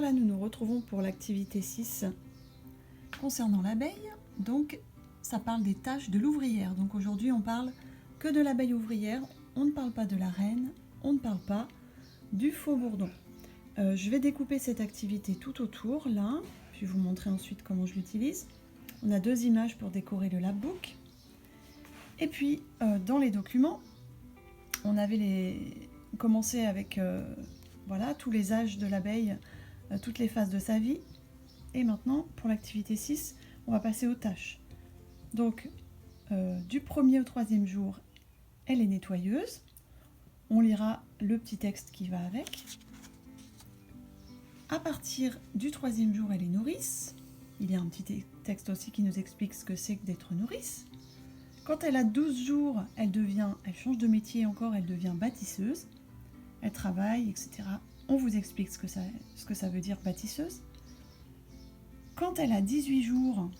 Voilà, nous nous retrouvons pour l'activité 6 concernant l'abeille. Donc, ça parle des tâches de l'ouvrière. Donc aujourd'hui, on parle que de l'abeille ouvrière. On ne parle pas de la reine, on ne parle pas du faux bourdon. Je vais découper cette activité tout autour, là. Je vais vous montrer ensuite comment je l'utilise. On a 2 images pour décorer le labbook. Et puis, dans les documents, on avait commencé avec voilà, tous les âges de l'abeille, toutes les phases de sa vie. Et maintenant, pour l'activité 6, on va passer aux tâches. Donc, du 1er au 3e jour, elle est nettoyeuse. On lira le petit texte qui va avec. À partir du 3e jour, elle est nourrice. Il y a un petit texte aussi qui nous explique ce que c'est que d'être nourrice. Quand elle a 12 jours, elle change de métier encore, elle devient bâtisseuse. Elle travaille, etc. On vous explique ce que ça veut dire bâtisseuse. Quand elle a 18 jours,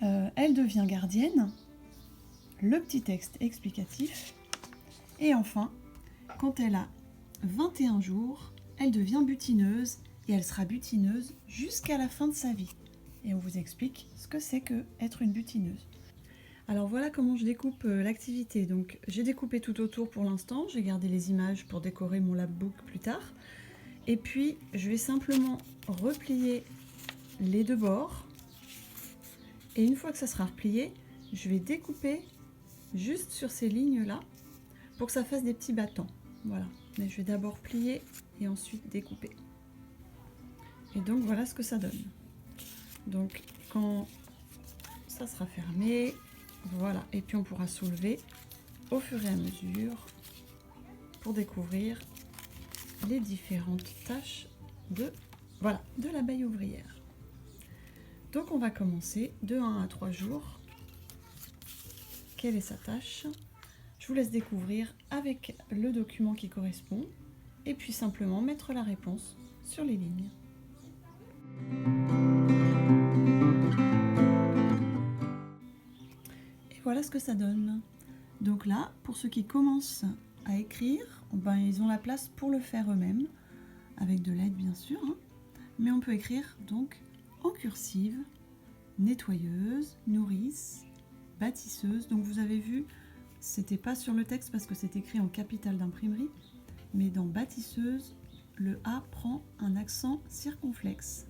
elle devient gardienne. Le petit texte explicatif. Et enfin, quand elle a 21 jours, elle devient butineuse et elle sera butineuse jusqu'à la fin de sa vie. Et on vous explique ce que c'est que être une butineuse. Alors voilà comment je découpe l'activité. Donc j'ai découpé tout autour pour l'instant, j'ai gardé les images pour décorer mon labbook plus tard. Et puis je vais simplement replier les 2 bords. Et une fois que ça sera replié, je vais découper juste sur ces lignes-là pour que ça fasse des petits bâtons. Voilà. Mais je vais d'abord plier et ensuite découper. Et donc voilà ce que ça donne. Donc quand ça sera fermé, voilà. Et puis on pourra soulever au fur et à mesure pour découvrir les différentes tâches de l'abeille ouvrière. Donc on va commencer de 1 à 3 jours. Quelle est sa tâche? Je vous laisse découvrir avec le document qui correspond et puis simplement mettre la réponse sur les lignes. Et voilà ce que ça donne. Donc là, pour ceux qui commencent à écrire, ils ont la place pour le faire eux-mêmes, avec de l'aide bien sûr, hein. Mais on peut écrire donc en cursive, nettoyeuse, nourrice, bâtisseuse. Donc vous avez vu, c'était pas sur le texte parce que c'est écrit en capitale d'imprimerie, mais dans bâtisseuse, le A prend un accent circonflexe.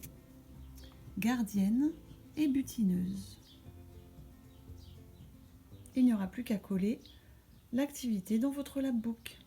Gardienne et butineuse. Il n'y aura plus qu'à coller l'activité dans votre labbook.